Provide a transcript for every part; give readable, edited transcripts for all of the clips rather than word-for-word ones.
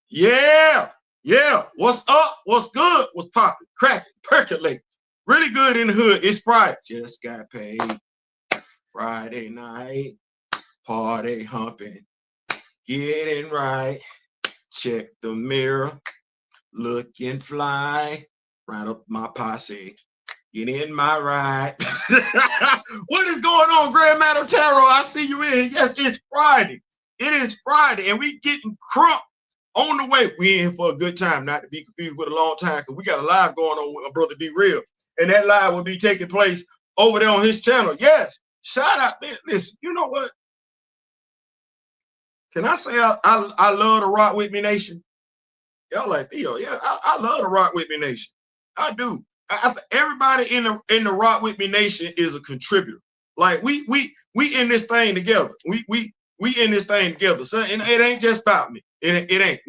Yeah, yeah. What's up? What's good? What's popping? Cracking, percolate. Really good in the hood. It's Friday. Just got paid. Friday night. Party humping. Getting right. Check the mirror. Looking fly. Right up my posse. Get in my ride. What is going on, Grand Madam Tarot? I see you in. Yes, it's Friday. It is Friday, and we getting crunk on the way. We in for a good time, not to be confused with a long time, because we got a live going on with my brother D Real, and that live will be taking place over there on his channel. Yes, shout out, man. Listen, you know what? Can I say I love the Rock With Me Nation? Y'all like Theo? Yeah, I love the Rock With Me Nation. I do. Everybody in the Rock With Me Nation is a contributor. Like we in this thing together. We in this thing together. So it ain't just about me. It ain't.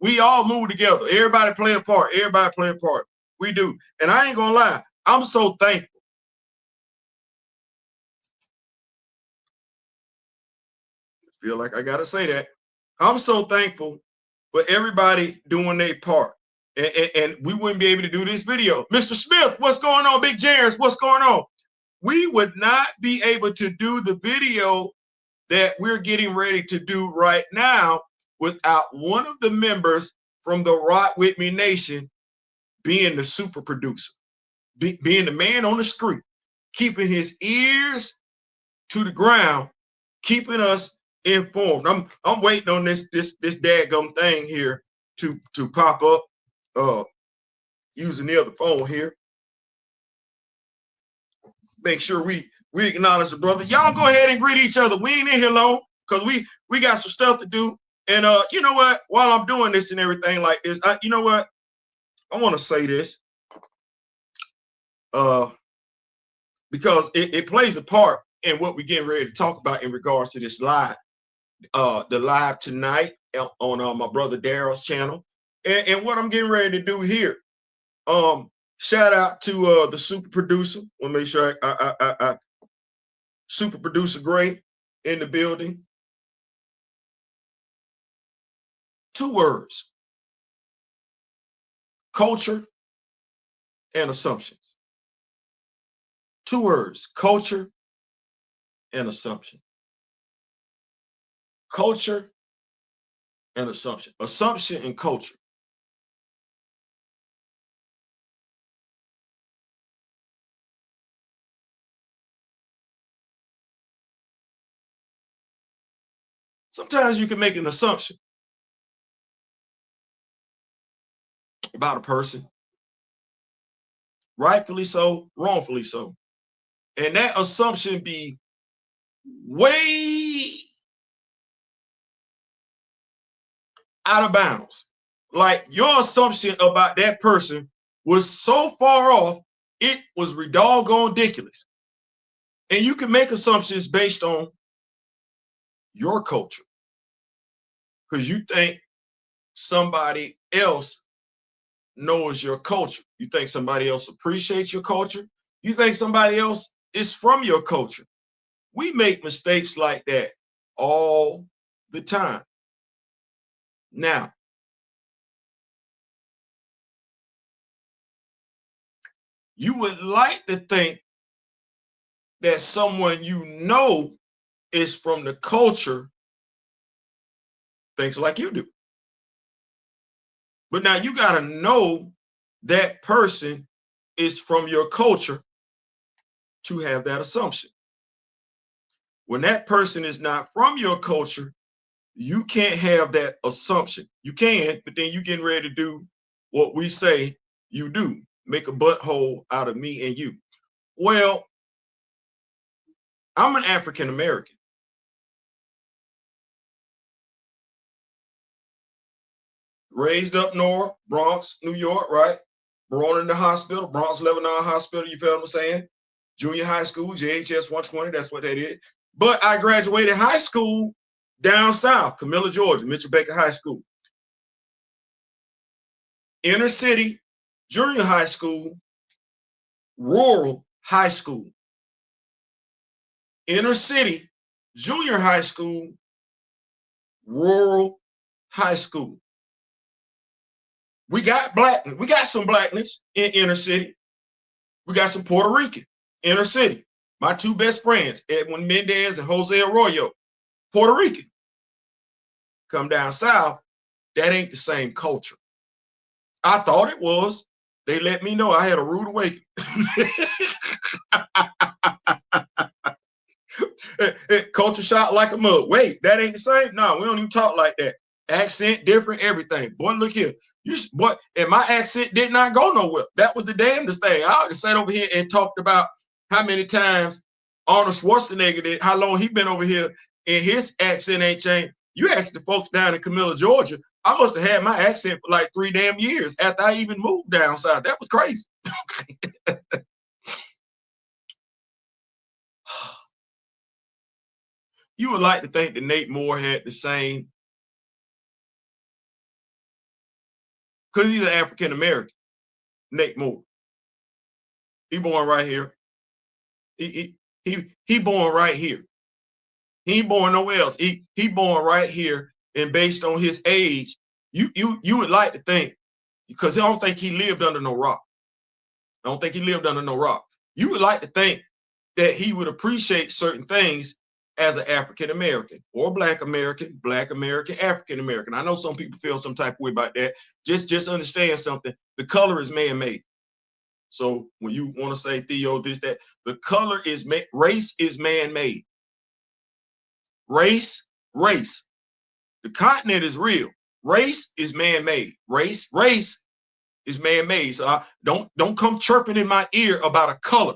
We all move together. Everybody play a part. Everybody play a part. We do. And I ain't gonna lie. I'm so thankful. I feel like I gotta say that. I'm so thankful for everybody doing their part. And we wouldn't be able to do this video. Mr. Smith, what's going on? Big James, what's going on? We would not be able to do the video that we're getting ready to do right now without one of the members from the Rock With Me Nation being the super producer, being the man on the street, keeping his ears to the ground, keeping us informed. I'm waiting on this daggum thing here to pop up. Using the other phone here. Make sure we acknowledge the brother. Y'all go ahead and greet each other. We ain't in here long because we got some stuff to do. And you know what? While I'm doing this and everything like this, you know what? I want to say this. Because it plays a part in what we're getting ready to talk about in regards to this live. The live tonight on my brother Daryl's channel. And what I'm getting ready to do here. Shout out to the super producer. Want to make sure I super producer Gray in the building. 2 words: culture and assumptions. 2 words: culture and assumption. Culture and assumption. Assumption and culture. Sometimes you can make an assumption about a person, rightfully so, wrongfully so. And that assumption be way out of bounds. Like your assumption about that person was so far off, it was doggone ridiculous. And you can make assumptions based on your culture because you think somebody else knows your culture. You think somebody else appreciates your culture. You think somebody else is from your culture. We make mistakes like that all the time. Now, you would like to think that someone you know is from the culture thinks like you do. But now you got to know that person is from your culture to have that assumption. When that person is not from your culture, you can't have that assumption. You can, but then you getting ready to do what we say you do, make a butthole out of me and you. Well, I'm an African American. Raised up north, Bronx, New York, right? Born in the hospital, Bronx Lebanon Hospital, you feel what I'm saying? Junior high school, JHS 120, that's what that is. But I graduated high school down south, Camilla, Georgia, Mitchell Baker High School. Inner city, junior high school, rural high school. Inner city, junior high school, rural high school. We got blackness. We got some blackness in inner city. We got some Puerto Rican inner city. My two best friends, Edwin Mendez and Jose Arroyo, Puerto Rican. Come down south, that ain't the same culture. I thought it was. They let me know I had a rude awakening. Culture shock like a mug. Wait, that ain't the same? No, we don't even talk like that. Accent different, everything. Boy, look here. And my accent did not go nowhere. That was the damnedest thing. I already sat over here and talked about how many times Arnold Schwarzenegger did, how long he been over here, and his accent ain't changed. You asked the folks down in Camilla, Georgia, I must have had my accent for like 3 damn years after I even moved down south. That was crazy. You would like to think that Nate Moore had the same, because he's an African American. Nate Moore. He born right here. He born right here. He ain't born nowhere else. He born right here, and based on his age, you would like to think, because I don't think he lived under no rock. I don't think he lived under no rock. You would like to think that he would appreciate certain things as an African American or Black American, African American. I know some people feel some type of way about that. Just understand something. The color is man-made. So when you want to say, Theo, this, that, the color is race is man-made. Race. The continent is real. Race is man-made. Race is man-made. So don't come chirping in my ear about a color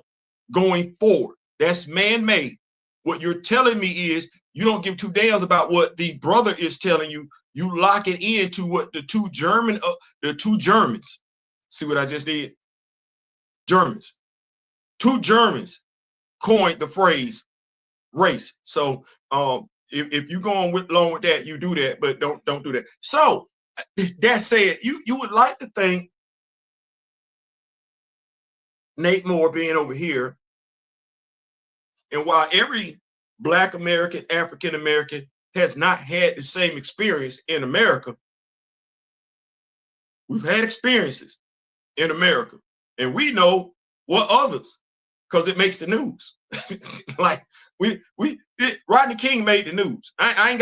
going forward. That's man-made. What you're telling me is you don't give 2 damns about what the brother is telling you. You lock it into what the two Germans. See what I just did? Germans. 2 Germans coined the phrase race. So if you go on along with that, you do that, but don't do that. So that said, you would like to think Nate Moore being over here, and while every Black American, African American has not had the same experience in America, we've had experiences in America, and we know what others, because it makes the news. Like Rodney King made the news. I ain't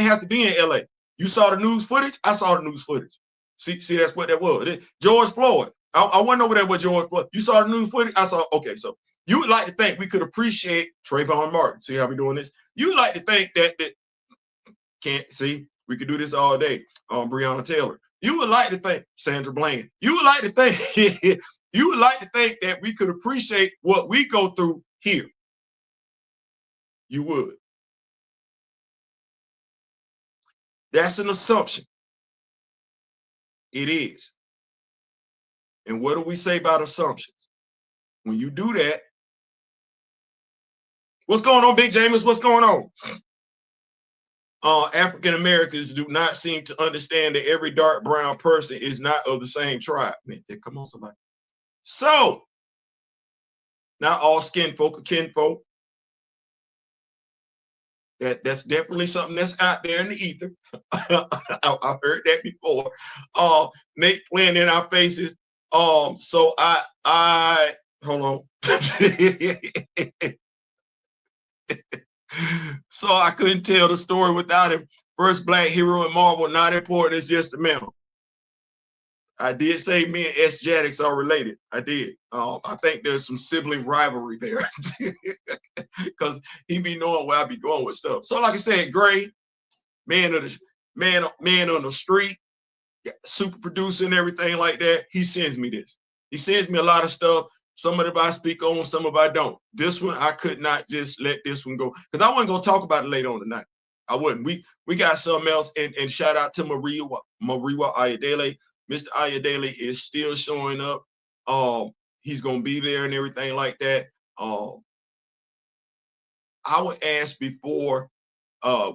have to be in LA. You saw the news footage. I saw the news footage. See, that's what that was. George Floyd. I wasn't over there with George Floyd. You saw the news footage. I saw. Okay, so you would like to think we could appreciate Trayvon Martin. See how we doing this? You would like to think that can't see. We could do this all day. Breonna Taylor. You would like to think Sandra Bland. You would like to think. You would like to think that we could appreciate what we go through here. You would. That's an assumption. It is. And what do we say about assumptions? When you do that, what's going on, Big James? What's going on? African Americans do not seem to understand that every dark brown person is not of the same tribe. Man, come on, somebody. So, not all skin folk are kinfolk. That's definitely something that's out there in the ether. I've heard that before. Nate playing in our faces. So I hold on. So I couldn't tell the story without him. First Black hero in Marvel, not important, it's just a memo. I did say me and S. Jaddix are related. I did. I think there's some sibling rivalry there because he be knowing where I be going with stuff. So like I said, Gray, man on the street, super producer and everything like that. He sends me this. He sends me a lot of stuff. Some of it I speak on, some of it I don't. This one, I could not just let this one go because I wasn't going to talk about it later on tonight. I wouldn't. We got something else. And shout out to Mariwa Ayadele. Mr. Ayadele is still showing up. He's going to be there and everything like that. I would ask before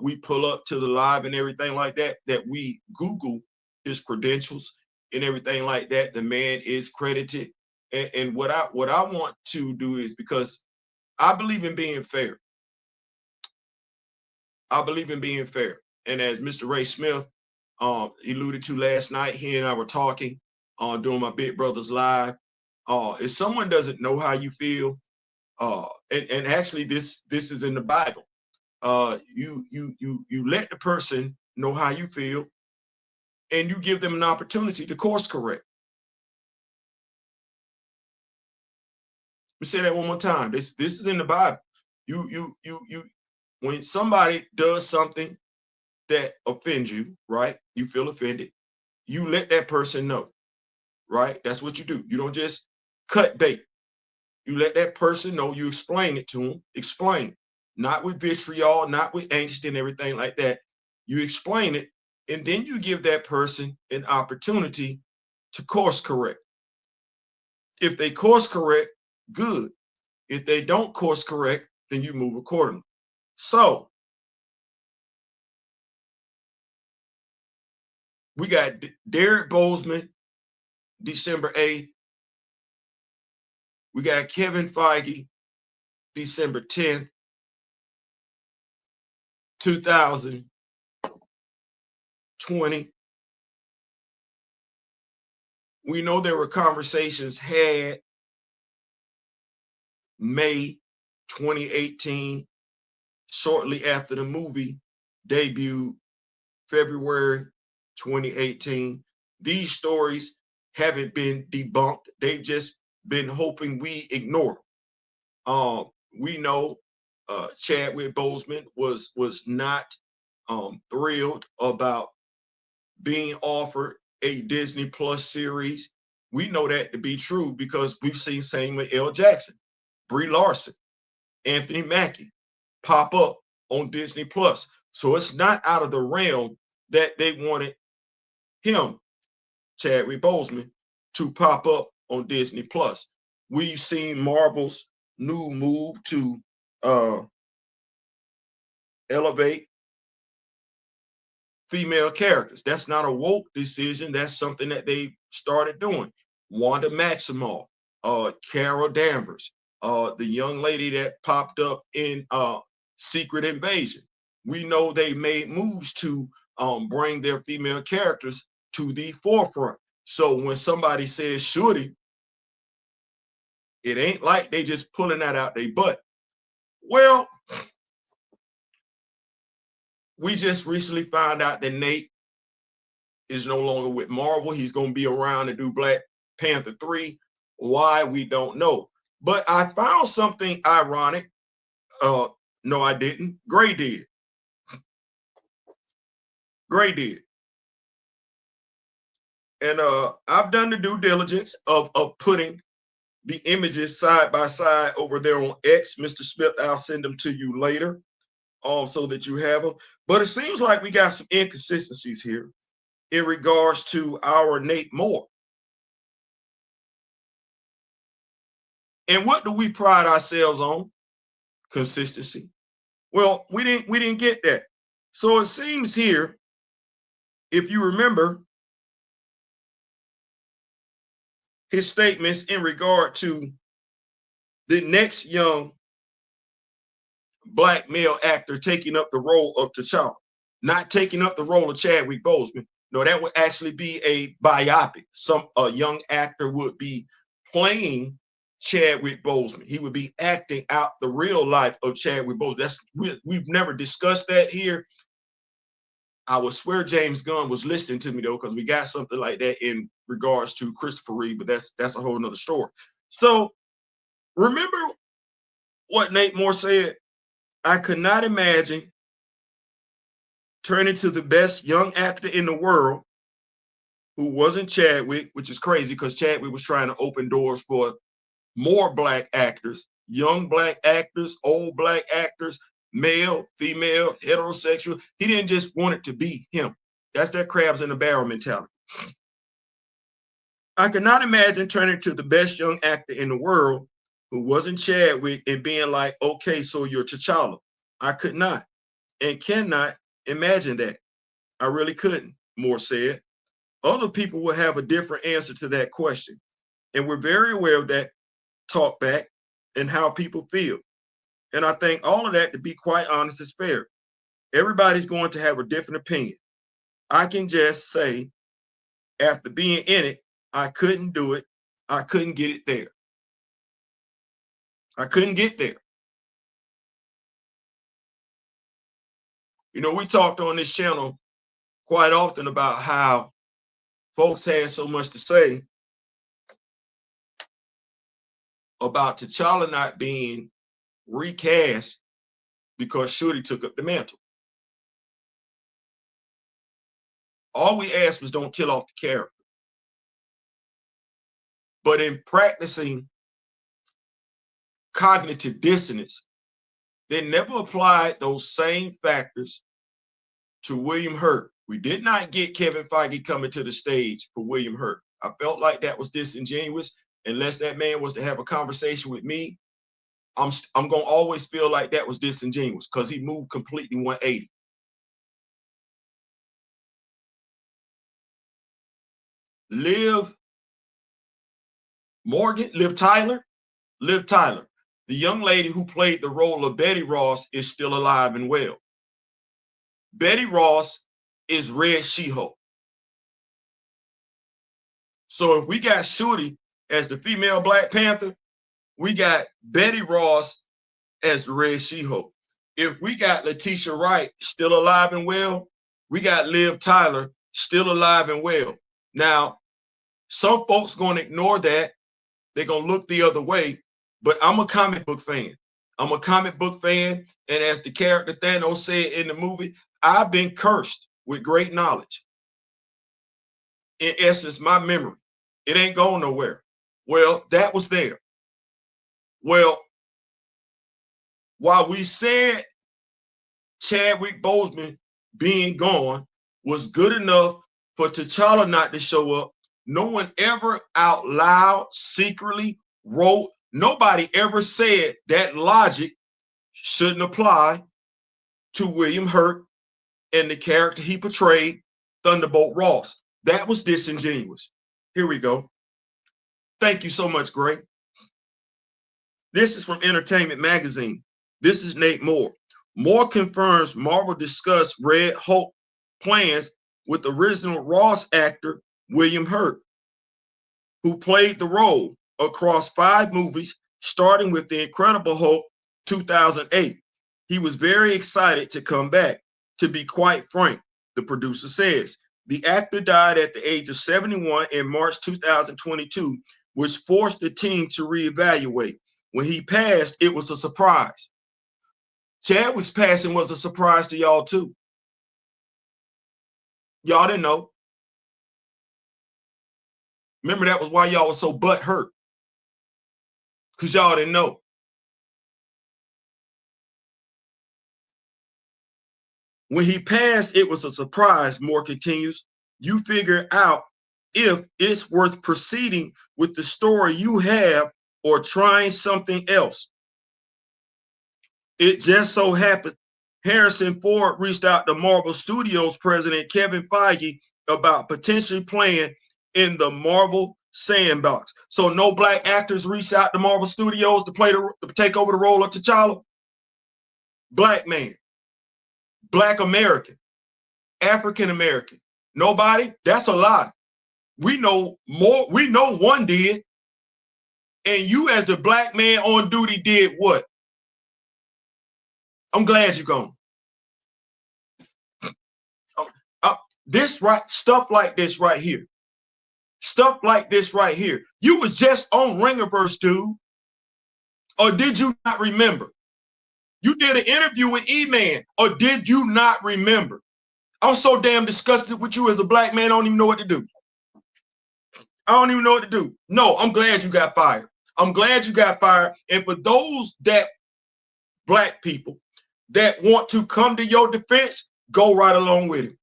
we pull up to the live and everything like that, that we Google his credentials and everything like that. The man is credited. And what I want to do is, because I believe in being fair. I believe in being fair. And as Mr. Ray Smith alluded to last night, he and I were talking. doing my Big Brothers Live. If someone doesn't know how you feel, and actually this is in the Bible, you let the person know how you feel, and you give them an opportunity to course correct. Let me say that one more time. This is in the Bible. You when somebody does something that offends you, right? You feel offended. You let that person know, right? That's what you do. You don't just cut bait. You let that person know. You explain it to them. Explain, not with vitriol, not with angst and everything like that. You explain it, and then you give that person an opportunity to course correct. If they course correct, good. If they don't course correct, then you move accordingly. So we got Derek Bozeman, December 8th. We got Kevin Feige, December 10th, 2020. We know there were conversations had May 2018, shortly after the movie debuted, February 2018. These stories haven't been debunked. They've just been hoping we ignore them. We know Chadwick Boseman was not thrilled about being offered a Disney Plus series. We know that to be true because we've seen Samuel L. Jackson, Brie Larson, Anthony Mackie pop up on Disney Plus. So it's not out of the realm that they wanted him, Chadwick Boseman, to pop up on Disney Plus. We've seen Marvel's new move to elevate female characters. That's not a woke decision. That's something that they started doing. Wanda Maximoff, Carol Danvers, the young lady that popped up in Secret Invasion. We know they made moves to bring their female characters to the forefront. So when somebody says shorty, it ain't like they just pulling that out their butt. Well, we just recently found out that Nate is no longer with Marvel. He's going to be around to do Black Panther 3. Why, we don't know. But I found something ironic. No, I didn't. Gray did. Gray did. And I've done the due diligence of putting the images side by side over there on X. Mr. Smith, I'll send them to you later so that you have them. But it seems like we got some inconsistencies here in regards to our Nate Moore. And what do we pride ourselves on? Consistency. Well, we didn't get that. So it seems here, if you remember his statements in regard to the next young Black male actor taking up the role of T'Challa, not taking up the role of Chadwick Boseman. No, that would actually be a biopic. A young actor would be playing Chadwick Boseman. He would be acting out the real life of Chadwick Boseman. We've never discussed that here. I would swear James Gunn was listening to me though, because we got something like that in regards to Christopher Reeve, but that's a whole nother story. So remember what Nate Moore said? I could not imagine turning to the best young actor in the world who wasn't Chadwick, which is crazy because Chadwick was trying to open doors for more Black actors, young Black actors, old Black actors, male, female, heterosexual. He didn't just want it to be him. That's that crabs in the barrel mentality. I could not imagine turning to the best young actor in the world who wasn't Chadwick and being like, okay, so you're T'Challa. I could not and cannot imagine that. I really couldn't, Moore said. Other people will have a different answer to that question. And we're very aware of that talk back and how people feel. And I think all of that, to be quite honest, is fair. Everybody's going to have a different opinion. I can just say, after being in it, I couldn't do it. I couldn't get it there. I couldn't get there. You know, we talked on this channel quite often about how folks had so much to say about T'Challa not being recast because Shuri took up the mantle. All we asked was don't kill off the character. But in practicing cognitive dissonance, they never applied those same factors to William Hurt. We did not get Kevin Feige coming to the stage for William Hurt. I felt like that was disingenuous. Unless that man was to have a conversation with me, I'm going to always feel like that was disingenuous because he moved completely 180. Liv Tyler, the young lady who played the role of Betty Ross, is still alive and well. Betty Ross is Red She-Hulk. So if we got Shuri as the female Black Panther, we got Betty Ross as the Red She-Hulk. If we got Letitia Wright still alive and well, we got Liv Tyler still alive and well. Now, some folks going to ignore that. They're going to look the other way, but I'm a comic book fan. I'm a comic book fan, and as the character Thanos said in the movie, I've been cursed with great knowledge. In essence, my memory, it ain't going nowhere. Well, that was there. Well, while we said Chadwick Boseman being gone was good enough for T'Challa not to show up, no one ever out loud secretly wrote, nobody ever said that logic shouldn't apply to William Hurt and the character he portrayed, Thunderbolt Ross. That was disingenuous. Here we go. Thank you so much, Greg. This is from Entertainment Magazine. This is Nate Moore. Moore confirms Marvel discussed Red Hulk plans with original Ross actor William Hurt, who played the role across 5 movies, starting with The Incredible Hulk 2008. He was very excited to come back. To be quite frank, the producer says, the actor died at the age of 71 in March 2022, which forced the team to reevaluate. When he passed, it was a surprise. Chadwick's passing was a surprise to y'all too. Y'all didn't know. Remember, that was why y'all was so butthurt, because y'all didn't know. When he passed, it was a surprise, Moore continues. You figure out if it's worth proceeding with the story you have or trying something else. It just so happened Harrison Ford reached out to Marvel Studios president Kevin Feige about potentially playing in the Marvel sandbox. So no Black actors reached out to Marvel Studios to take over the role of T'Challa. Black man, Black American, African American. Nobody? That's a lie. We know more. We know one did. And you, as the Black man on duty, did what? I'm glad you're gone. Stuff like this right here. Stuff like this right here. You was just on Ringerverse, dude. Or did you not remember? You did an interview with E-Man. Or did you not remember? I'm so damn disgusted with you as a Black man, I don't even know what to do. I don't even know what to do. No, I'm glad you got fired. I'm glad you got fired. And for those that Black people that want to come to your defense, go right along with him.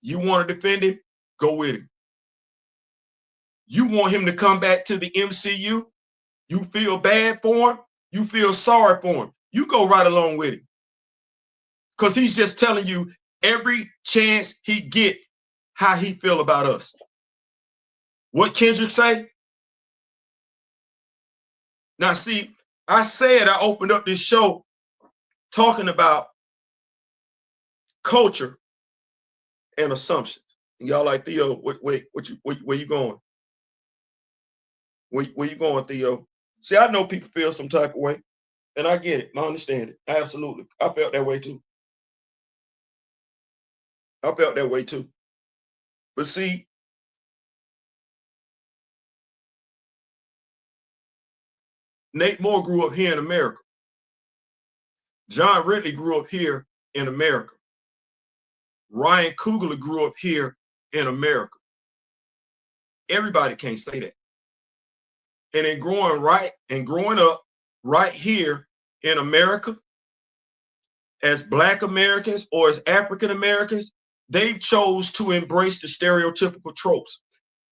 You want to defend him? Go with him. You want him to come back to the MCU? You feel bad for him? You feel sorry for him? You go right along with him. Because he's just telling you every chance he get how he feel about us. What Kendrick say? Now, see, I said I opened up this show talking about culture, and assumptions. And y'all like, Theo, where you going? Where you going, Theo? See, I know people feel some type of way, and I get it. I understand it. Absolutely. I felt that way too. I felt that way too. But see, Nate Moore grew up here in America. John Ridley grew up here in America. Ryan Coogler grew up here in America. Everybody can't say that. And then growing up right here in America, as Black Americans or as African Americans, they chose to embrace the stereotypical tropes.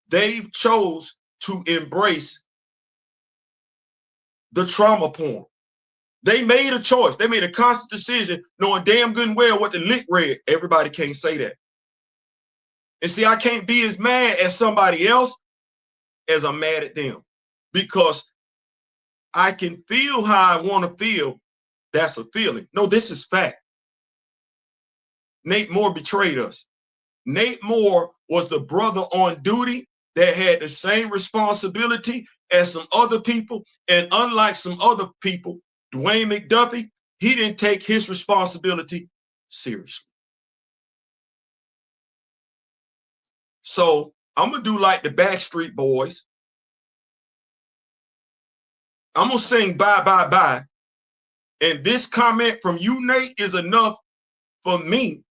They chose to embrace the trauma porn. They made a choice. They made a conscious decision, knowing damn good and well what the lick read. Everybody can't say that. And see, I can't be as mad at somebody else as I'm mad at them, because I can feel how I want to feel. That's a feeling. No, this is fact. Nate Moore betrayed us. Nate Moore was the brother on duty that had the same responsibility as some other people. And unlike some other people, Dwayne McDuffie, he didn't take his responsibility seriously. So I'm going to do like the Backstreet Boys. I'm going to sing bye, bye, bye. And this comment from you, Nate, is enough for me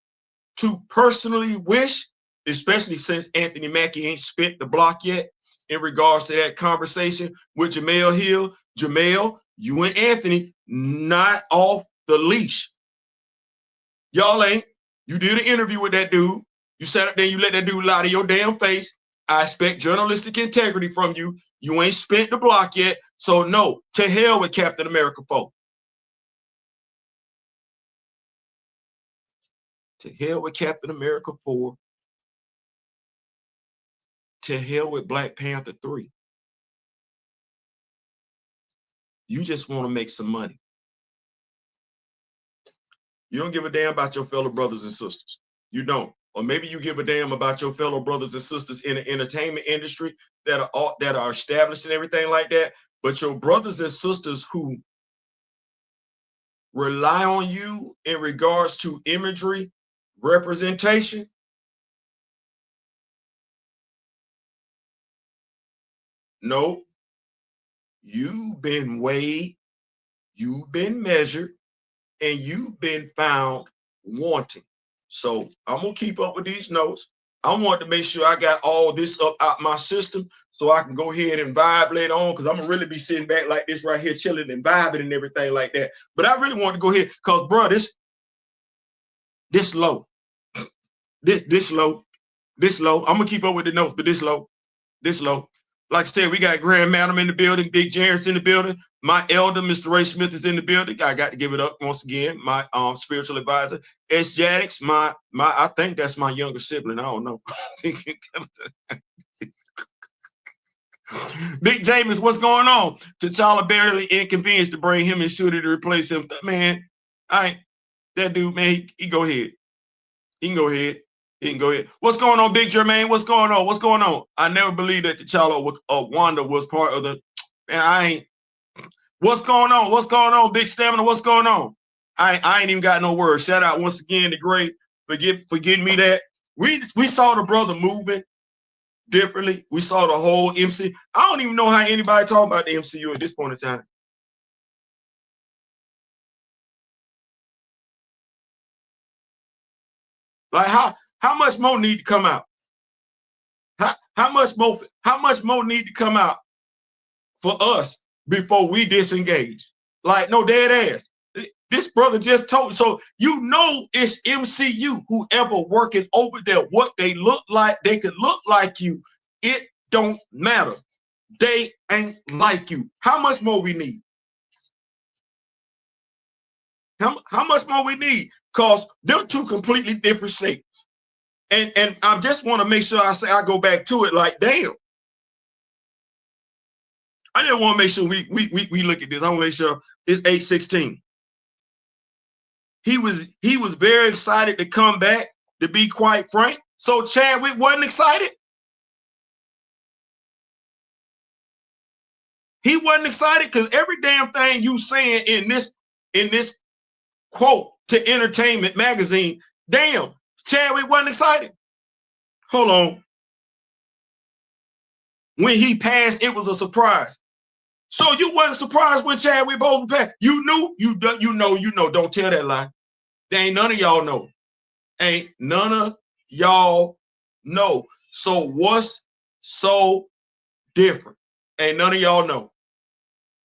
to personally wish, especially since Anthony Mackie ain't spit the block yet in regards to that conversation with Jamel Hill. Jamel, you and Anthony not off the leash. Y'all ain't. You did an interview with that dude. You sat up there, you let that dude lie to your damn face. I expect journalistic integrity from you. You ain't spent the block yet. So no, to hell with Captain America 4. To hell with Captain America 4. To hell with Black Panther 3. You just want to make some money. You don't give a damn about your fellow brothers and sisters. You don't. Or maybe you give a damn about your fellow brothers and sisters in the entertainment industry that are established and everything like that. But your brothers and sisters who rely on you in regards to imagery, representation, no, you've been weighed, you've been measured, and you've been found wanting. So I'm gonna keep up with these notes. I want to make sure I got all this up out my system so I can go ahead and vibe later on, because I'm gonna really be sitting back like this right here, chilling and vibing and everything like that. But I really want to go ahead, because bro, this low. This low. I'm gonna keep up with the notes, but this low. Like I said, we got Grand Madam in the building, Big Jarrett's in the building. My elder, Mr. Ray Smith, is in the building. I got to give it up once again. My spiritual advisor, S. Jaddix, I think that's my younger sibling. I don't know. Big James, what's going on? T'Challa barely inconvenienced to bring him and Shooter to replace him. Man, that dude, man, he go ahead. He can go ahead. What's going on, Big Jermaine? What's going on? I never believed that T'Challa Wanda was part of the. Man, what's going on, Big Stamina? What's going on? I ain't even got no words. Shout out once again to Great for getting me that. We saw the brother moving differently. We saw the whole MC. I don't even know how anybody talking about the MCU at this point in time. Like how much more need to come out? How much more need to come out for us before we disengage? Like, no, dead ass. This brother just told, so you know it's MCU, whoever working over there, what they look like, they could look like you. It don't matter. They ain't like you. How much more we need? How much more we need? Because they're two completely different shapes. And I just want to make sure I go back to it like, damn. I just want to make sure we look at this. I want to make sure it's 8:16. he was very excited to come back, to be quite frank. So Chadwick wasn't excited. He wasn't excited because every damn thing you saying in this quote to Entertainment Magazine, damn, Chadwick wasn't excited. Hold on. When he passed, it was a surprise. So you wasn't surprised when Chadwick Boseman passed. You knew, you know. Don't tell that lie. There ain't none of y'all know. Ain't none of y'all know. So what's so different? Ain't none of y'all know.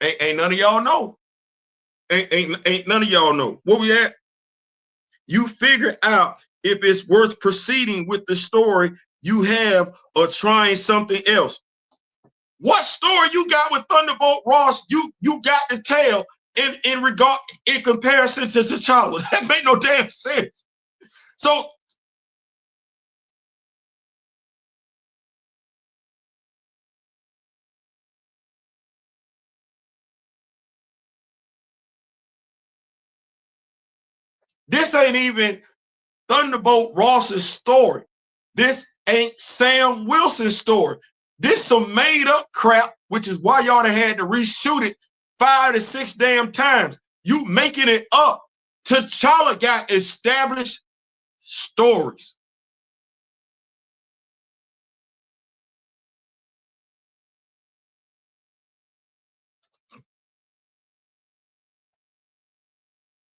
Ain't none of y'all know. Ain't none of y'all know. Where we at? You figure out if it's worth proceeding with the story you have or trying something else. What story you got with Thunderbolt Ross you got to tell in comparison to T'Challa? That make no damn sense. So this ain't even Thunderbolt Ross's story. This ain't Sam Wilson's story. This some made up crap, which is why y'all had to reshoot it 5 to 6 damn times. You making it up. T'Challa got established stories.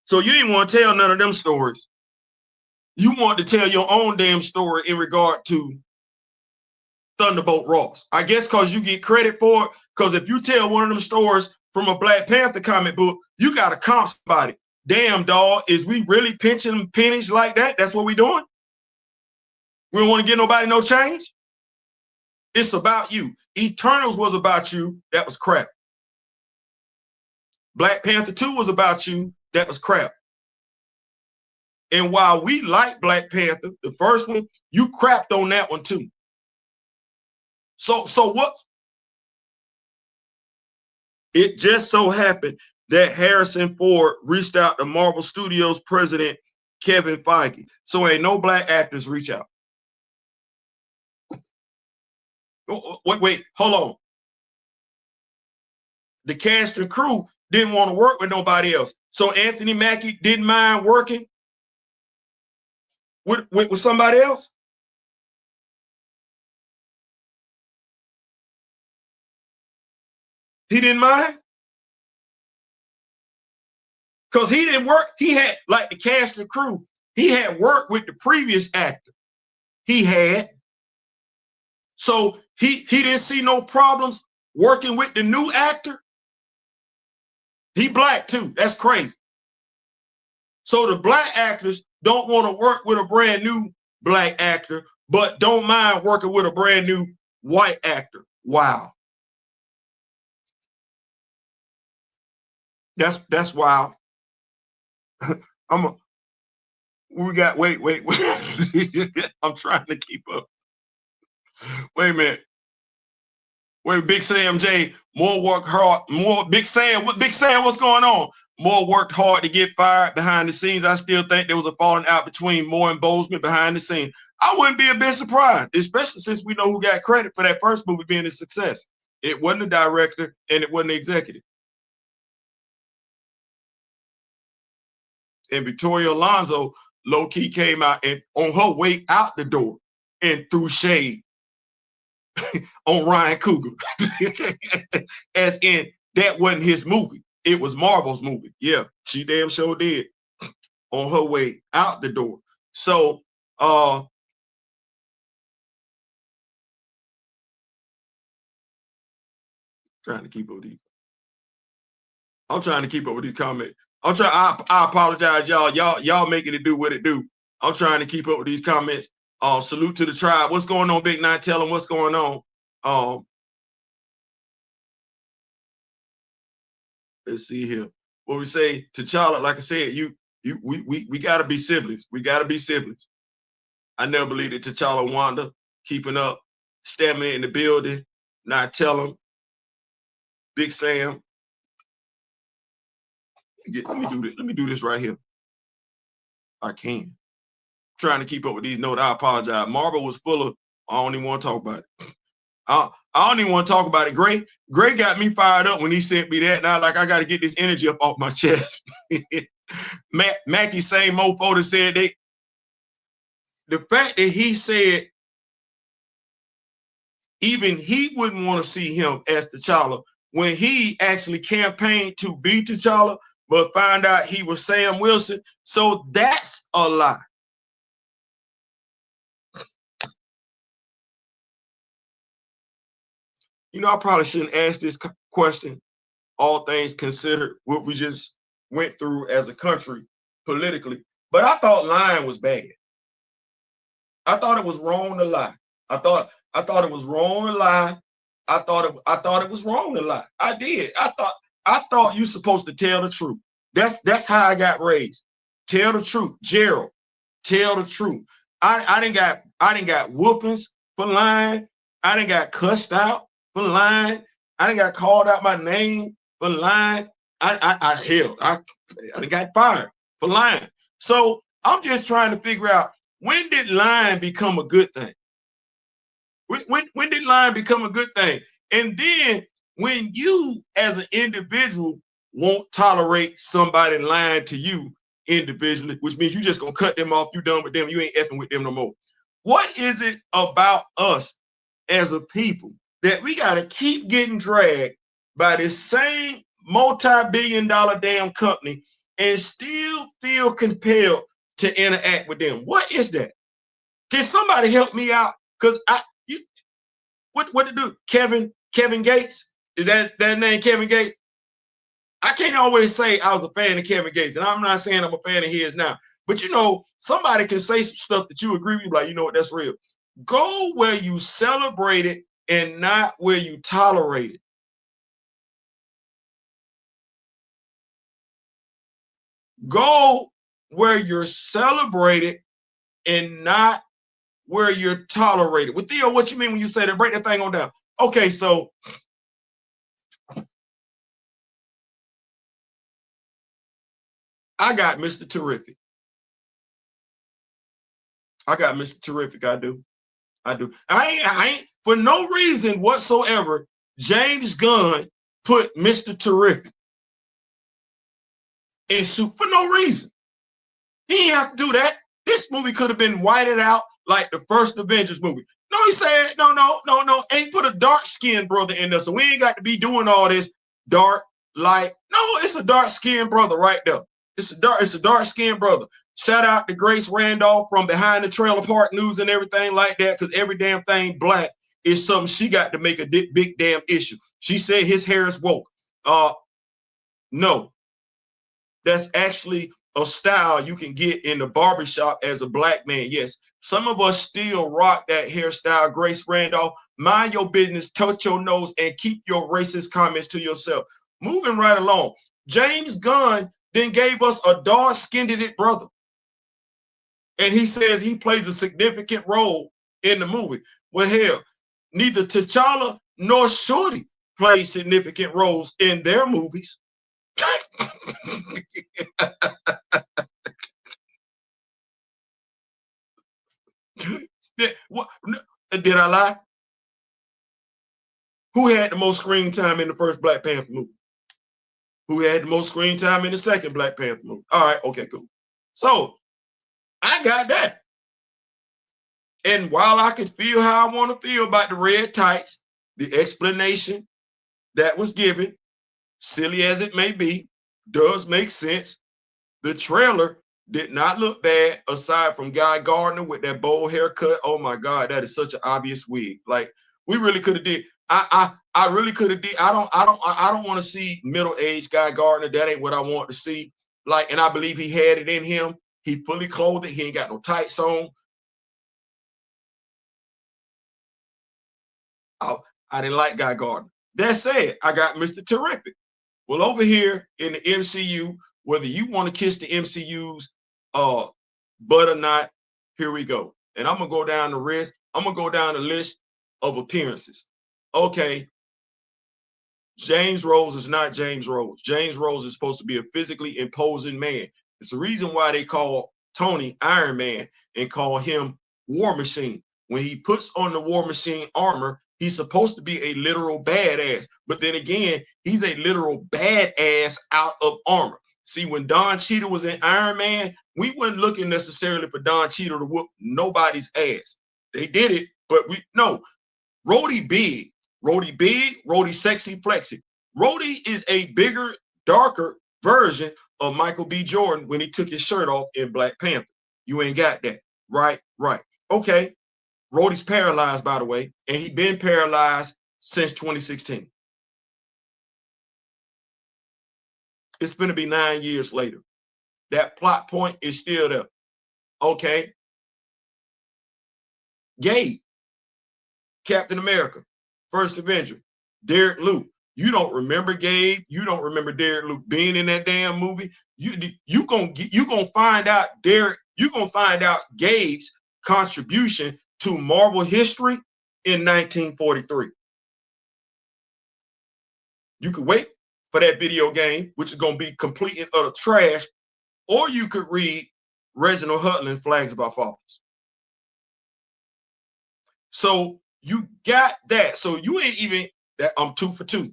So you didn't want to tell none of them stories. You want to tell your own damn story in regard to Thunderbolt Ross. I guess because you get credit for it. Because if you tell one of them stories from a Black Panther comic book, you got to comp somebody. Damn, dog, is we really pinching pennies like that? That's what we doing? We don't want to get nobody no change? It's about you. Eternals was about you. That was crap. Black Panther 2 was about you. That was crap. And while we like Black Panther, the first one, you crapped on that one too. So what? It just so happened that Harrison Ford reached out to Marvel Studios president Kevin Feige. So ain't no black actors reach out. Wait, hold on. The cast and crew didn't want to work with nobody else. So Anthony Mackie didn't mind working with somebody else. He didn't mind because he didn't work. He had, like the cast and crew, he had worked with the previous actor. He had. So he didn't see no problems working with the new actor. He black too. That's crazy. So the black actors don't want to work with a brand new black actor, but don't mind working with a brand new white actor. Wow. That's wild. Wait. I'm trying to keep up. Wait a minute. Wait, Big Sam J, more work hard, more Big Sam, what's going on? Moore worked hard to get fired behind the scenes. I still think there was a falling out between Moore and Boseman behind the scenes. I wouldn't be a bit surprised, especially since we know who got credit for that first movie being a success. It wasn't the director and it wasn't the executive. And Victoria Alonso low-key came out and on her way out the door and threw shade on Ryan Coogler. As in, that wasn't his movie. It was Marvel's movie. Yeah, she damn sure did on her way out the door. So, trying to keep up with these. I'm trying to keep up with these comments. I apologize, y'all. Y'all making it do what it do. I'm trying to keep up with these comments. Salute to the tribe. What's going on, Big Nine? Tell them what's going on. Let's see here. What we say, T'Challa, like I said, we gotta be siblings. We gotta be siblings. I never believed that T'Challa and Wanda keeping up, stamina in the building, not tell them. Big Sam. Let me do this. Let me do this right here. I can. Trying to keep up with these notes. I apologize. Marvel was full of, I don't even want to talk about it. I don't even want to talk about it. Gray got me fired up when he sent me that. Now, like, I got to get this energy up off my chest. Mackie, same mofo that said the fact that he said even he wouldn't want to see him as T'Challa when he actually campaigned to be T'Challa, but found out he was Sam Wilson. So that's a lie. You know, I probably shouldn't ask this question, all things considered, what we just went through as a country politically. But I thought lying was bad. I thought it was wrong to lie. I thought it was wrong to lie. I thought it was wrong to lie. I did. I thought you supposed to tell the truth. That's how I got raised. Tell the truth, Gerald. Tell the truth. I didn't got whoopings for lying. I didn't got cussed out for lying. I didn't got called out my name for lying. I didn't got fired for lying. So I'm just trying to figure out, when did lying become a good thing? When did lying become a good thing? And then when you as an individual won't tolerate somebody lying to you individually, which means you just gonna cut them off, you done with them, you ain't effing with them no more. What is it about us as a people that we gotta keep getting dragged by this same multi-billion-dollar damn company and still feel compelled to interact with them? What is that? Can somebody help me out? Because what to do? Kevin Gates? Is that name, Kevin Gates? I can't always say I was a fan of Kevin Gates, and I'm not saying I'm a fan of his now. But you know, somebody can say some stuff that you agree with, like, you know what, that's real. Go where you celebrate it and not where you tolerate it. Go where you're celebrated and not where you're tolerated. Well, Theo, what you mean when you say that? Break that thing on down. Okay, so I got Mr. Terrific. I got Mr. Terrific. I do. I ain't for no reason whatsoever. James Gunn put Mr. Terrific in suit for no reason. He didn't have to do that. This movie could have been whited out like the first Avengers movie. No, he said, no. Ain't put a dark-skinned brother in there, so we ain't got to be doing all this dark, light. No, it's a dark-skinned brother right there. It's a dark-skinned brother. Shout out to Grace Randolph from Behind the Trailer Park News and everything like that, because every damn thing black is something she got to make a big damn issue. She said his hair is woke. No, that's actually a style you can get in the barbershop as a black man. Yes, some of us still rock that hairstyle. Grace Randolph, mind your business, touch your nose, and keep your racist comments to yourself. Moving right along. James Gunn then gave us a dark-skinned brother. And he says he plays a significant role in the movie. Well, hell, neither T'Challa nor Shorty play significant roles in their movies. Did I lie? Who had the most screen time in the first Black Panther movie? Who had the most screen time in the second Black Panther movie? All right, okay, cool. So I got that. And while I could feel how I want to feel about the red tights, the explanation that was given, silly as it may be, does make sense. The trailer did not look bad, aside from Guy Gardner with that bold haircut. Oh my God, that is such an obvious wig. Like, we really could have did. I really could have did. I don't want to see middle-aged Guy Gardner. That ain't what I want to see. Like, and I believe he had it in him. He fully clothed. He ain't got no tights on. I didn't like Guy Gardner. That said, I got Mr. Terrific. Well, over here in the MCU, whether you want to kiss the MCU's butt or not, here we go. And I'm gonna go down the list. I'm gonna go down the list of appearances. Okay, James Rose is not James Rose. James Rose is supposed to be a physically imposing man. It's the reason why they call Tony Iron Man and call him War Machine. When he puts on the War Machine armor, he's supposed to be a literal badass. But then again, he's a literal badass out of armor. See, when Don Cheadle was in Iron Man, we weren't looking necessarily for Don Cheadle to whoop nobody's ass. They did it, but Rhodey big, Rhodey sexy flexy. Rhodey is a bigger, darker version of Michael B. Jordan when he took his shirt off in Black Panther. You ain't got that. Right. Okay. Rhodey's paralyzed, by the way, and he's been paralyzed since 2016. It's going to be 9 years later. That plot point is still there. Okay. Gabe, Captain America, First Avenger, Derek Luke. You don't remember Gabe. You don't remember Derek Luke being in that damn movie. You gonna find out Derek. You gonna find out Gabe's contribution to Marvel history in 1943. You could wait for that video game, which is gonna be complete and utter trash, or you could read Reginald Hudlin, Flags of Our Fathers. So you got that. So you ain't even that. I'm 2 for 2.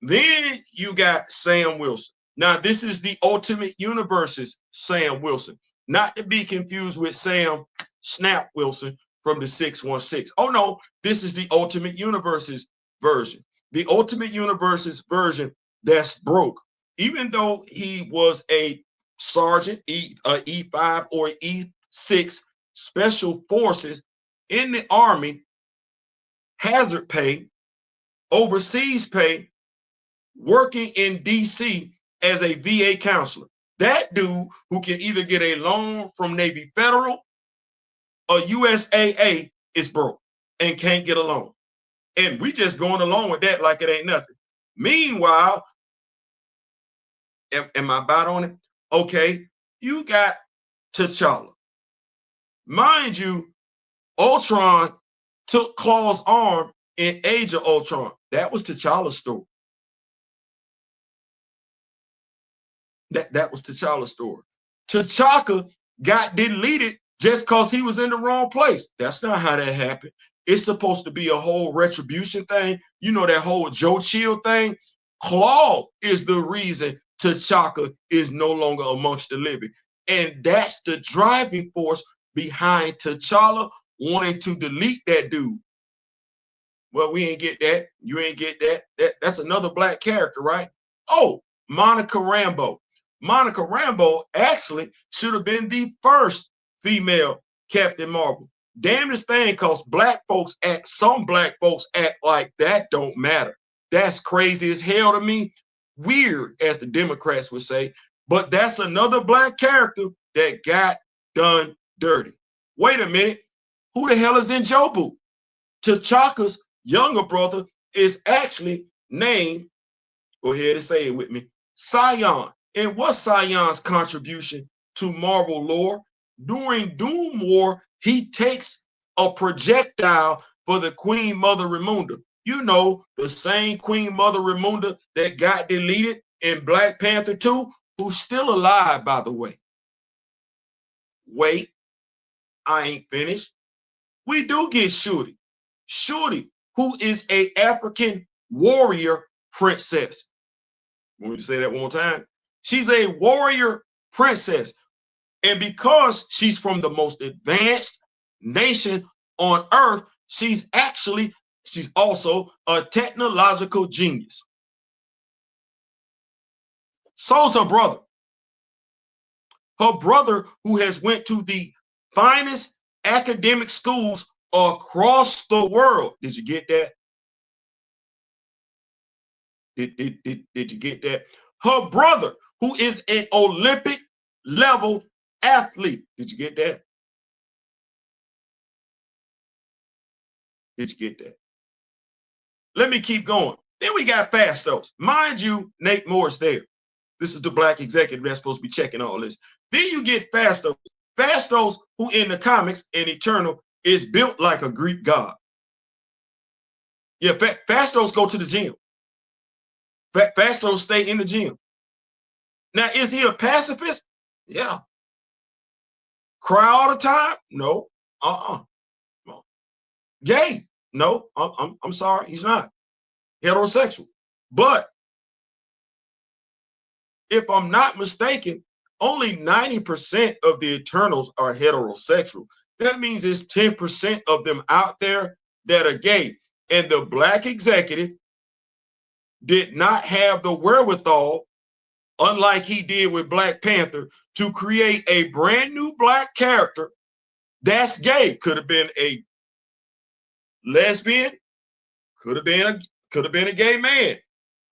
Then you got Sam Wilson. Now, this is the Ultimate Universe's Sam Wilson, not to be confused with Sam Snap Wilson from the 616. Oh, no, this is the Ultimate Universe's version. The Ultimate Universe's version that's broke. Even though he was a sergeant, E5 or E6 Special Forces in the Army, hazard pay, overseas pay, working in DC as a VA counselor. That dude who can either get a loan from Navy Federal or USAA is broke and can't get a loan. And we just going along with that like it ain't nothing. Meanwhile, am I about on it? Okay, you got T'Challa. Mind you, Ultron took Claw's arm in Age of Ultron. That was T'Challa's story. That was T'Challa's story. T'Chaka got deleted just because he was in the wrong place. That's not how that happened. It's supposed to be a whole retribution thing. You know, that whole Joe Chill thing. Claw is the reason T'Chaka is no longer amongst the living. And that's the driving force behind T'Challa wanting to delete that dude. Well, we ain't get that. You ain't get that. That's another black character, right? Oh, Monica Rambeau. Monica Rambeau actually should have been the first female Captain Marvel. Damnedest thing, because some black folks act like that don't matter. That's crazy as hell to me. Weird, as the Democrats would say. But that's another black character that got done dirty. Wait a minute. Who the hell is in Jobu? T'Chaka's younger brother is actually named, go ahead and say it with me, Sion. And what's Sion's contribution to Marvel lore? During Doom War, he takes a projectile for the Queen Mother Ramunda. You know, the same Queen Mother Ramunda that got deleted in Black Panther 2, who's still alive, by the way. Wait, I ain't finished. We do get Shuri. Shuri, who is an African warrior princess. Want me to say that one more time? She's a warrior princess. And because she's from the most advanced nation on earth, she's also a technological genius. So's her brother. Her brother, who has went to the finest academic schools across the world. Did you get that? Did you get that? Her brother, who is an Olympic level athlete. Did you get that? Did you get that? Let me keep going. Then we got Fastos. Mind you, Nate Moore's there. This is the black executive that's supposed to be checking all this. Then you get Fastos. Fastos, who in the comics in Eternal is built like a Greek god. Yeah, Fastos go to the gym. Fastos stay in the gym. Now, is he a pacifist? Yeah. Cry all the time? No. No. Gay? No. I'm sorry, he's not. Heterosexual. But if I'm not mistaken, only 90% of the Eternals are heterosexual. That means it's 10% of them out there that are gay. And the black executive did not have the wherewithal, unlike he did with Black Panther, to create a brand new black character that's gay. Could have been a lesbian, could have been a gay man.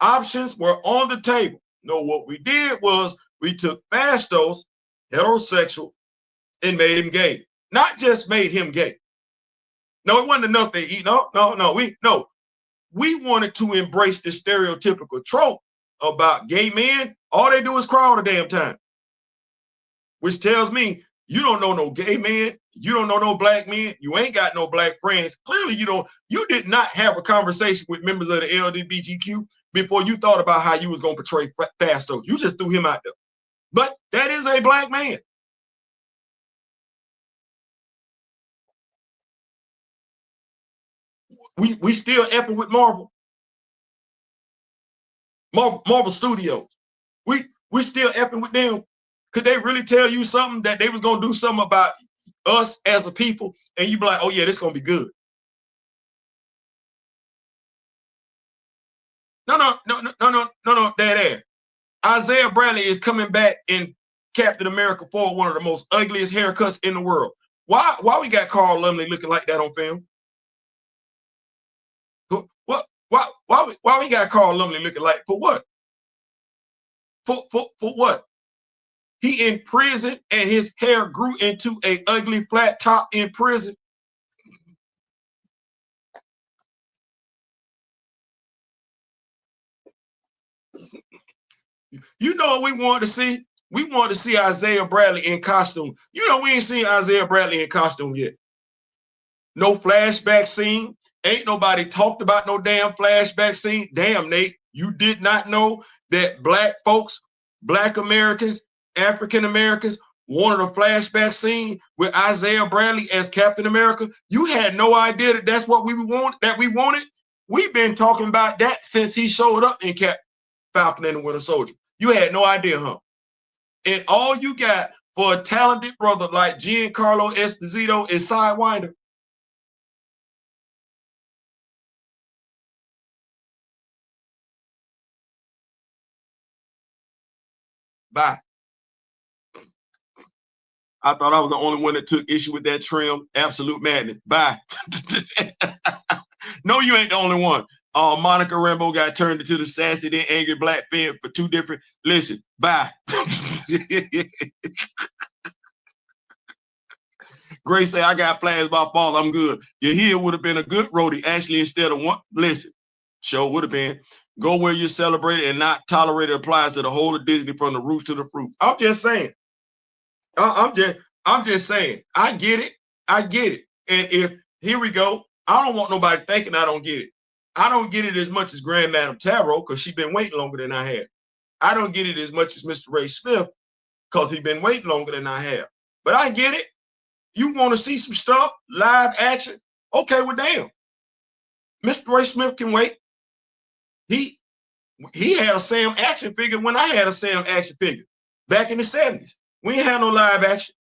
Options were on the table. No, what we did was we took Fastos, heterosexual, and made him gay. Not just made him gay. No, it wasn't enough to eat. We wanted to embrace the stereotypical trope about gay men. All they do is cry all the damn time. Which tells me you don't know no gay men, you don't know no black men, you ain't got no black friends. Clearly you did not have a conversation with members of the LGBTQ before you thought about how you was going to portray Fastos. You just threw him out there. But that is a black man. We still effing with Marvel Studios. We still effing with them. Could they really tell you something that they was gonna do something about us as a people, and you be like, oh yeah, this gonna be good? No, Dad. Isaiah Bradley is coming back in Captain America 4, one of the most ugliest haircuts in the world. Why we got Carl Lumley looking like that on film? Why we got Carl Lumley looking like, for what? For what? He in prison and his hair grew into a ugly flat top in prison. You know what we want to see? We want to see Isaiah Bradley in costume. You know, we ain't seen Isaiah Bradley in costume yet. No flashback scene. Ain't nobody talked about no damn flashback scene. Damn, Nate, you did not know that black folks, black Americans, African Americans wanted a flashback scene with Isaiah Bradley as Captain America? You had no idea that that's what we wanted. We've been talking about that since he showed up in Falcon and the Winter Soldier. You had no idea, huh? And all you got for a talented brother like Giancarlo Esposito is Sidewinder. Bye. I thought I was the only one that took issue with that trim. Absolute madness. Bye. No, you ain't the only one. Monica Rambeau got turned into the sassy, then angry black fan for two different. Listen, bye. Grace say, I got flags by fall. I'm good. Your heel would have been a good roadie. Actually, instead of one, listen, show would have been go where you're celebrated and not tolerated applies to the whole of Disney from the roots to the fruit. I'm just saying. I'm just saying. I get it. And if here we go, I don't want nobody thinking I don't get it. I don't get it as much as Grand Madam Tarot because she's been waiting longer than I have. I don't get it as much as Mr. Ray Smith because he's been waiting longer than I have. But I get it. You want to see some stuff, live action? Okay, well, damn. Mr. Ray Smith can wait. He had a Sam action figure when I had a Sam action figure back in the 70s. We ain't had no live action.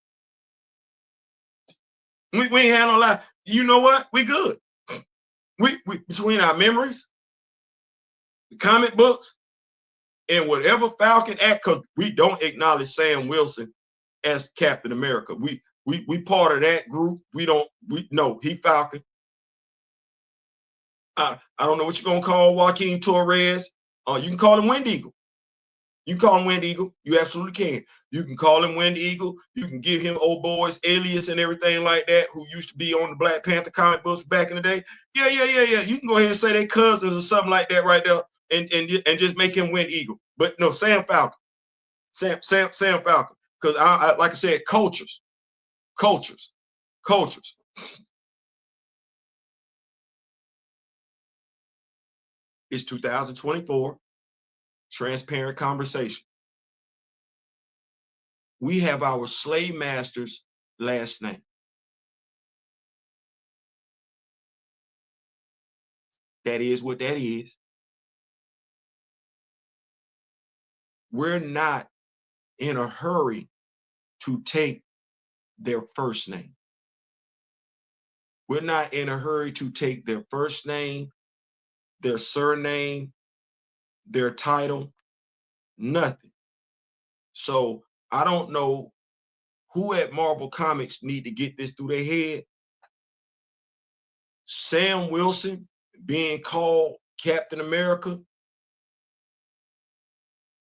We ain't had no live. You know what? We good. We between our memories, the comic books, and whatever Falcon act, because we don't acknowledge Sam Wilson as Captain America. We part of that group. We know he Falcon. I don't know what you're gonna call Joaquin Torres. You can call him Wind Eagle. You call him Wind Eagle. You absolutely can. You can call him Wind Eagle. You can give him old boys alias and everything like that, who used to be on the Black Panther comic books back in the day. Yeah. You can go ahead and say they cousins or something like that right there, and just make him Wind Eagle. But no, Sam Falcon. Sam Falcon. Because I like I said, cultures. It's 2024. Transparent conversation. We have our slave masters last name. That is what that is. We're not in a hurry to take their first name. We're not in a hurry to take their first name, their surname, their title, nothing. So I don't know who at Marvel Comics need to get this through their head. Sam Wilson being called Captain America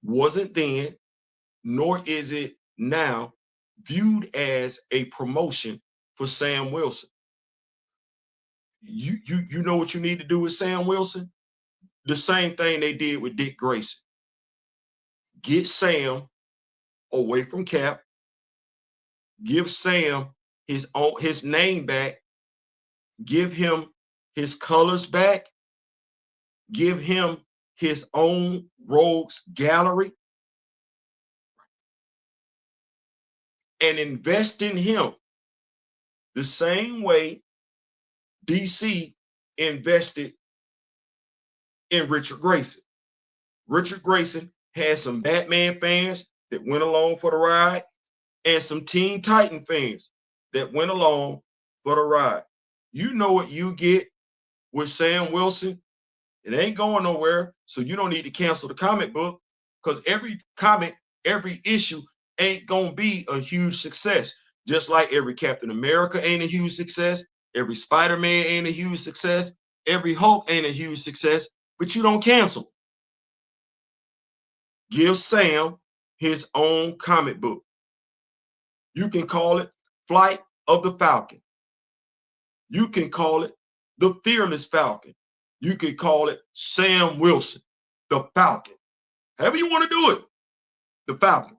wasn't then, nor is it now, viewed as a promotion for Sam Wilson. You know what you need to do with Sam Wilson? The same thing they did with Dick Grayson. Get Sam away from Cap. Give Sam his name back. Give him his colors back. Give him his own rogues gallery. And invest in him the same way DC invested in Richard Grayson. Richard Grayson had some Batman fans that went along for the ride and some Teen Titan fans that went along for the ride. You know what you get with Sam Wilson? It ain't going nowhere, so you don't need to cancel the comic book, because every comic, every issue ain't gonna be a huge success. Just like every Captain America ain't a huge success, every Spider-Man ain't a huge success, every Hulk ain't a huge success, but you don't cancel. Give Sam his own comic book. You can call it Flight of the Falcon. You can call it The Fearless Falcon. You can call it Sam Wilson, the Falcon. However you want to do it, the Falcon.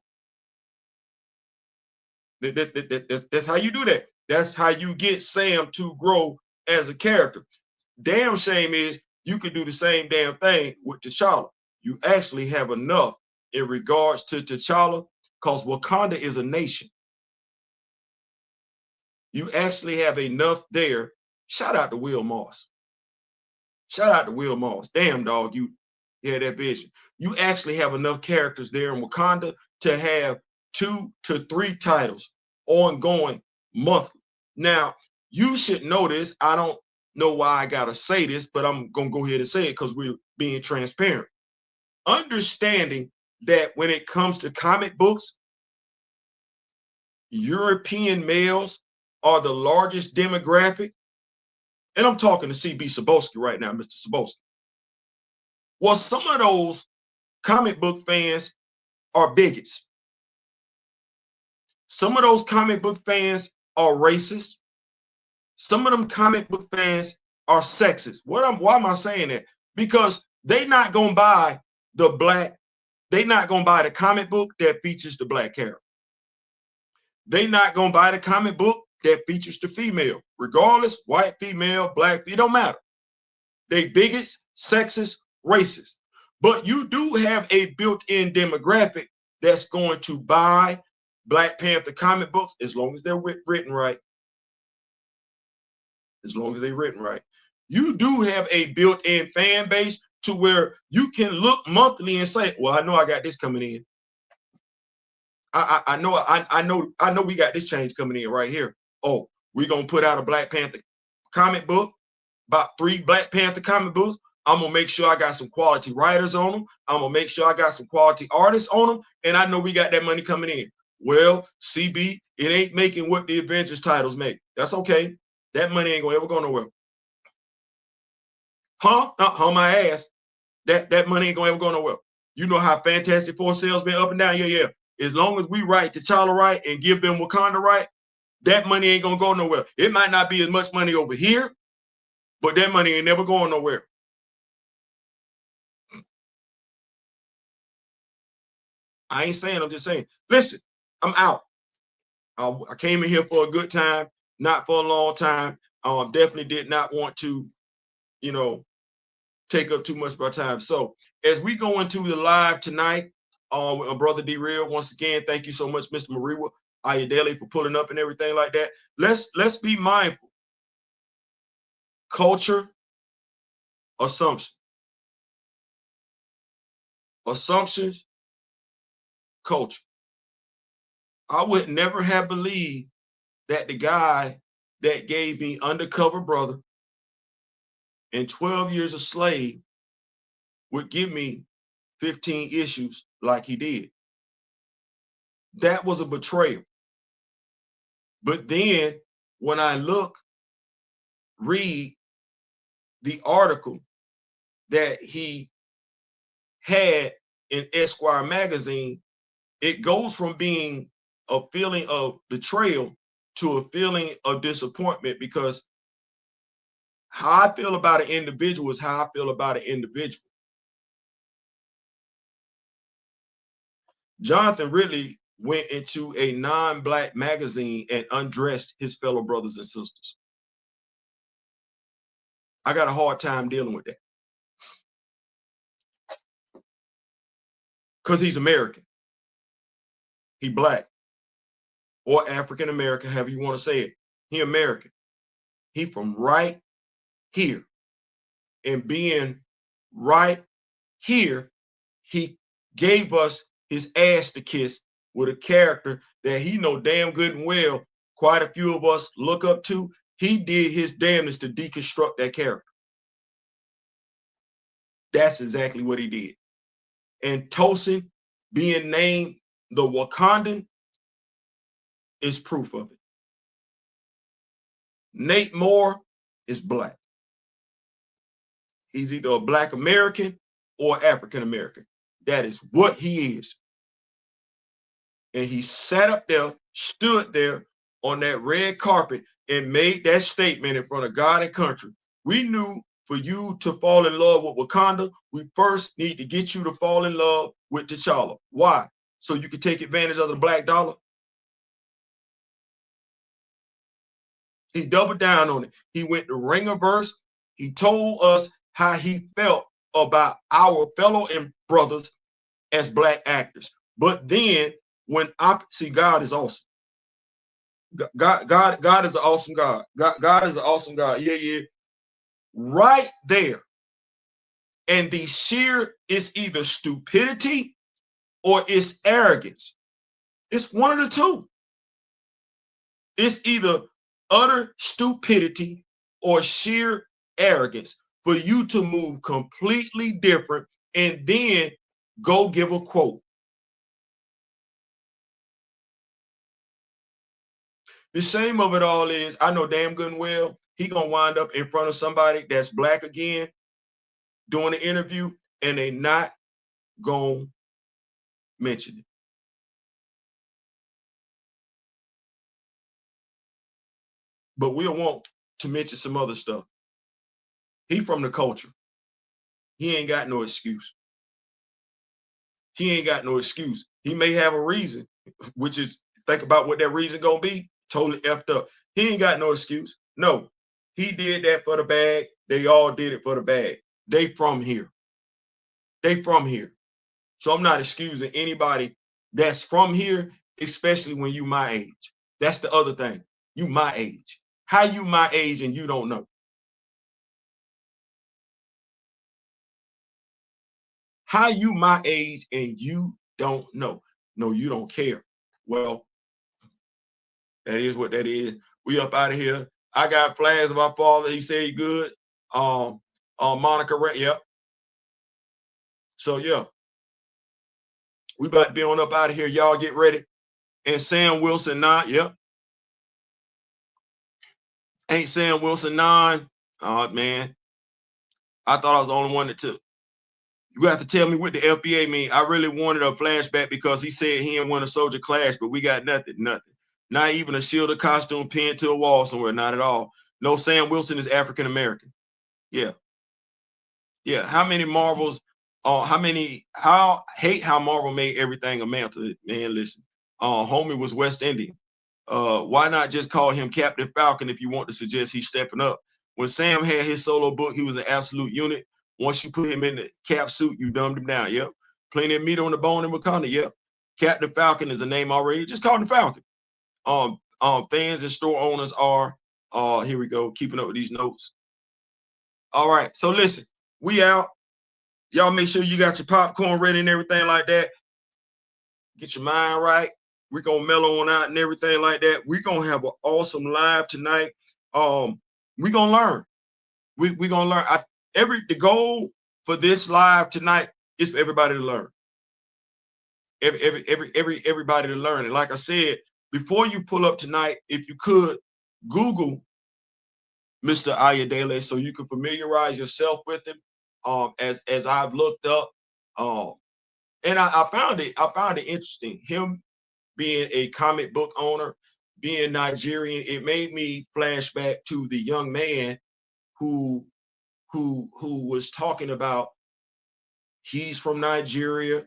That's how you do that. That's how you get Sam to grow as a character. Damn shame is you could do the same damn thing with T'Challa. You actually have enough in regards to T'Challa, because Wakanda is a nation. You actually have enough there. Shout out to Will Moss. Shout out to Will Moss. Damn, dog, you had that vision. You actually have enough characters there in Wakanda to have 2 to 3 titles ongoing monthly. Now, you should know this. I don't know why I got to say this, but I'm going to go ahead and say it because we're being transparent. Understanding that when it comes to comic books, European males are the largest demographic. And I'm talking to CB Sabowski right now, Mr. Sabowski. Well, some of those comic book fans are bigots. Some of those comic book fans are racist. Some of them comic book fans are sexist. Why am I saying that? Because they're not going to buy they're not going to buy the comic book that features the black character. They're not going to buy the comic book that features the female, regardless, white, female, black, it don't matter. They bigots, sexist, racist. But you do have a built-in demographic that's going to buy Black Panther comic books as long as they're written right. As long as they're written right. You do have a built-in fan base to where you can look monthly and say, well, I know I got this coming in. I know we got this change coming in right here. Oh, we're gonna put out a Black Panther comic book, about 3 Black Panther comic books. I'm gonna make sure I got some quality writers on them. I'm gonna make sure I got some quality artists on them, and I know we got that money coming in. Well, CB, it ain't making what the Avengers titles make. That's okay. That money ain't gonna ever go nowhere. Huh? My ass. That money ain't gonna ever go nowhere. You know how Fantastic Four sales been up and down? Yeah. As long as we write T'Challa right and give them Wakanda right, that money ain't gonna go nowhere. It might not be as much money over here, but that money ain't never going nowhere. I ain't saying, I'm just saying. Listen, I'm out. I came in here for a good time, not for a long time. Definitely did not want to, take up too much of our time. So as we go into the live tonight, with my brother D Real, once again, thank you so much, Mr. Mariwa. Ayodele for pulling up and everything like that. Let's be mindful. Culture, assumption. Assumptions, culture. I would never have believed that the guy that gave me Undercover Brother and 12 Years a Slave would give me 15 issues like he did. That was a betrayal. But then when I read the article that he had in Esquire magazine, it goes from being a feeling of betrayal to a feeling of disappointment, because how I feel about an individual is how I feel about an individual. Jonathan really went into a non-Black magazine and undressed his fellow brothers and sisters. I got a hard time dealing with that. Because he's American. He Black. Or African American, however you want to say it. He American. He from right here. And being right here, he gave us his ass to kiss with a character that he know damn good and well quite a few of us look up to. He did his damnedest to deconstruct that character. That's exactly what he did. And Tosin being named the Wakandan is proof of it. Nate Moore is Black. He's either a Black American or African American. That is what he is. And he sat up there, stood there on that red carpet and made that statement in front of God and country. We knew for you to fall in love with Wakanda, we first need to get you to fall in love with T'Challa. Why? So you can take advantage of the Black dollar? He doubled down on it. He went to Ringerverse. He told us how he felt about our fellow and brothers as Black actors. But then when I see, God is awesome. God is an awesome God. God is an awesome God. Yeah. Right there. And the sheer is either stupidity or it's arrogance. It's one of the two. It's either utter stupidity or sheer arrogance for you to move completely different and then go give a quote. The shame of it all is, I know damn good and well, he gonna wind up in front of somebody that's Black again, doing an interview, and they not gonna mention it. But we'll want to mention some other stuff. He from the culture. He ain't got no excuse. He ain't got no excuse. He may have a reason, which is, think about what that reason gonna be. Totally effed up. He ain't got no excuse. No, he did that for the bag. They all did it for the bag. They from here. They from here. So I'm not excusing anybody that's from here, especially when you my age. That's the other thing. You my age. How you my age and you don't know? How you my age and you don't know? No, you don't care. Well, that is what that is. We up out of here. I got flags of my father. He said he good. Monica, yep. So yeah, we about to be on up out of here. Y'all get ready. And Sam Wilson 9, yep. Ain't Sam Wilson 9. Oh man, I thought I was the only one that took. You have to tell me what the FBA mean. I really wanted a flashback because he said he didn't want a soldier clash, but we got nothing. Not even a shielded costume pinned to a wall somewhere, not at all. No, Sam Wilson is African American. Yeah. How many Marvels, how Marvel made everything a mantle, man, listen. Homie was West Indian. Why not just call him Captain Falcon if you want to suggest he's stepping up? When Sam had his solo book, he was an absolute unit. Once you put him in the cap suit, you dumbed him down. Yep. Plenty of meat on the bone in Wakanda. Yep. Captain Falcon is a name already. Just call him Falcon. fans and store owners are. Here we go, keeping up with these notes. All right, so listen, we out. Y'all make sure you got your popcorn ready and everything like that. Get your mind right. We're gonna mellow on out and everything like that. We're gonna have an awesome live tonight. We're gonna learn. We're gonna learn. The goal for this live tonight is for everybody to learn. Everybody to learn. And like I said, before you pull up tonight, if you could Google Mr. Ayodele so you can familiarize yourself with him. As I've looked up, and I found it interesting. Him being a comic book owner, being Nigerian, it made me flashback to the young man who was talking about he's from Nigeria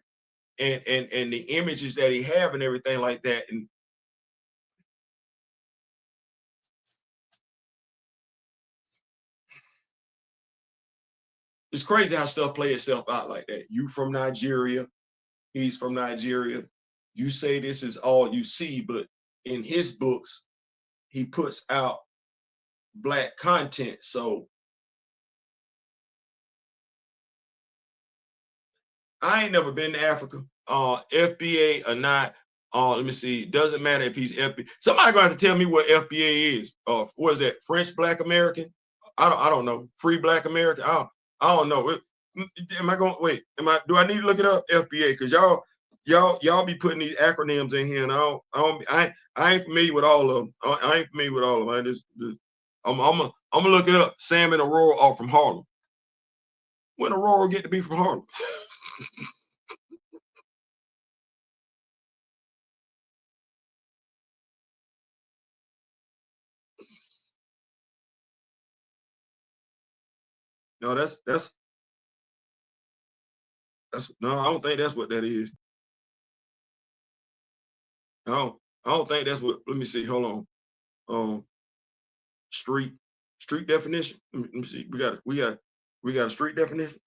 and the images that he have and everything like that. And it's crazy how stuff play itself out like that. You from Nigeria, he's from Nigeria. You say this is all you see, but in his books, he puts out Black content. So I ain't never been to Africa. FBA or not, let me see. Doesn't matter if he's FBA. Somebody gonna have to tell me what FBA is. What is that? French Black American? I don't know. Free Black American? I don't know. Am I going? Wait. Do I need to look it up? FBA? Because y'all be putting these acronyms in here, and I ain't familiar with all of them. I ain't familiar with all of them. I'm gonna look it up. Sam and Aurora are from Harlem. When Aurora get to be from Harlem? No, that's no. I don't think that's what that is. I don't think that's what. Let me see. Hold on. Street definition. Let me see. We got a street definition.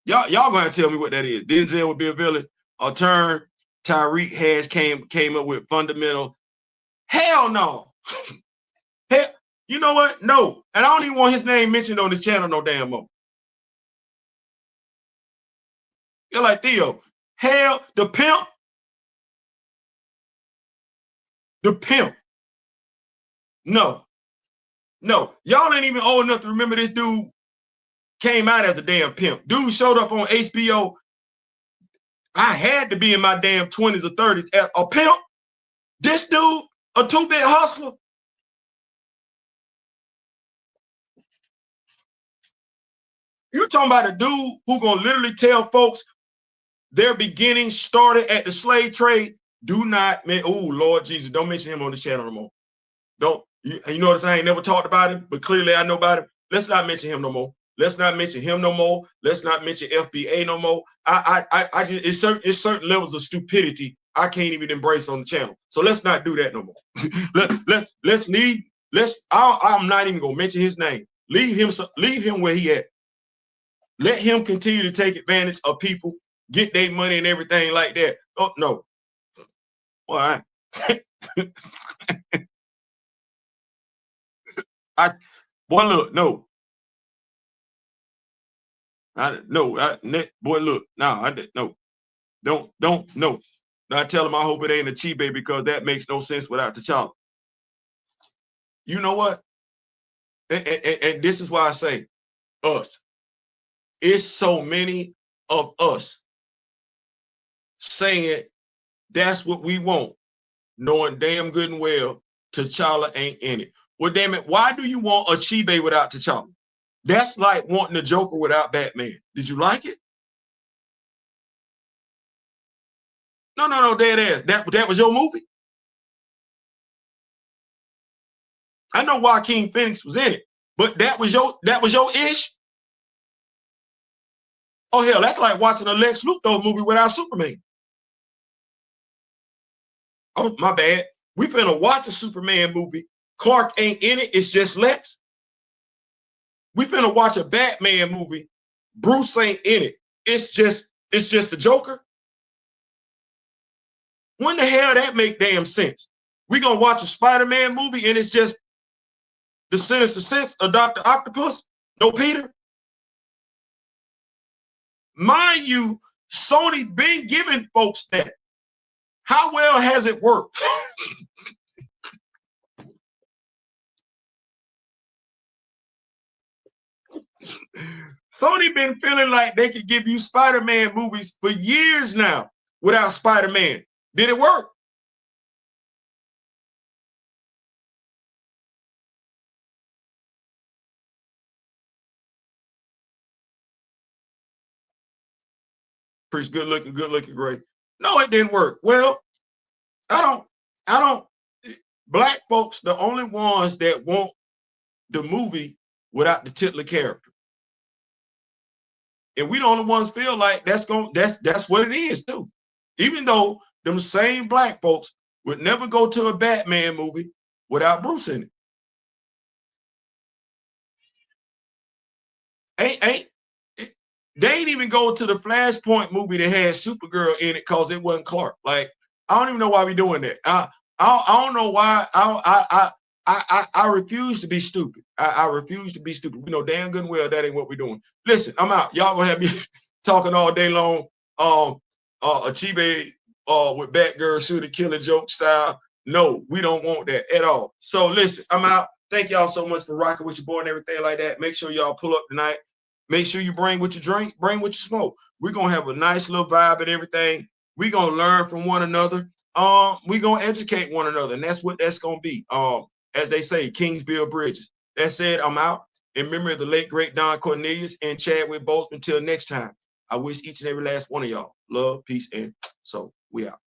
Y'all gonna tell me what that is. Denzel would be a villain. A term Tyreek has came up with fundamental. Hell no. Hell, you know what? No. And I don't even want his name mentioned on this channel no damn more. You're like Theo. Hell, the pimp. The pimp. No. Y'all ain't even old enough to remember this dude came out as a damn pimp. Dude showed up on HBO. I had to be in my damn 20s or 30s. A pimp? This dude, a two-bit hustler? You're talking about a dude who gonna literally tell folks their beginning started at the slave trade. Do not, man. Oh, Lord Jesus, don't mention him on the channel no more. Don't. You notice I ain't never talked about him, but clearly I know about him. Let's not mention him no more. Let's not mention him no more. Let's not mention FBA no more. I just it's certain levels of stupidity I can't even embrace on the channel. So let's not do that no more. I'm not even gonna mention his name. Leave him where he at. Let him continue to take advantage of people, get their money and everything like that. Oh no. All right. Boy, look, no. Boy, look, no. Don't, no. I tell him I hope it ain't a Chibe because that makes no sense without the child. You know what? And this is why I say us. It's so many of us saying that's what we want, knowing damn good and well T'Challa ain't in it. Well, damn it, why do you want a Chibe without T'Challa? That's like wanting a Joker without Batman. Did you like it? No, dead ass. That was your movie? I know Joaquin Phoenix was in it, but that was your ish? Oh hell, that's like watching a Lex Luthor movie without Superman. Oh, my bad. We finna watch a Superman movie. Clark ain't in it, it's just Lex. We finna watch a Batman movie. Bruce ain't in it. It's just the Joker. When the hell that make damn sense? We gonna watch a Spider-Man movie and it's just the Sinister Six of Dr. Octopus? No Peter? Mind you, Sony been giving folks that. How well has it worked? Sony been feeling like they could give you Spider-Man movies for years now without Spider-Man. Did it work? Pretty good looking, great. No, it didn't work. Well, I don't, black folks, the only ones that want the movie without the titular character. And we the only ones feel like that's what it is too. Even though them same black folks would never go to a Batman movie without Bruce in it. They ain't even go to the Flashpoint movie that had Supergirl in it because it wasn't Clark. Like, I don't even know why we doing that. I don't know why. I refuse to be stupid. I refuse to be stupid. We know damn good and well that ain't what we're doing. Listen, I'm out. Y'all gonna have me talking all day long. A Chibe with Batgirl shooter killer joke style. No, we don't want that at all. So listen, I'm out. Thank y'all so much for rocking with your boy and everything like that. Make sure y'all pull up tonight. Make sure you bring what you drink, bring what you smoke. We're gonna have a nice little vibe and everything. We're gonna learn from one another. We're gonna educate one another, and that's what that's gonna be. As they say, Kings build bridges. That said, I'm out. In memory of the late great Don Cornelius and Chadwick Boseman. Until next time, I wish each and every last one of y'all love, peace, and so we out.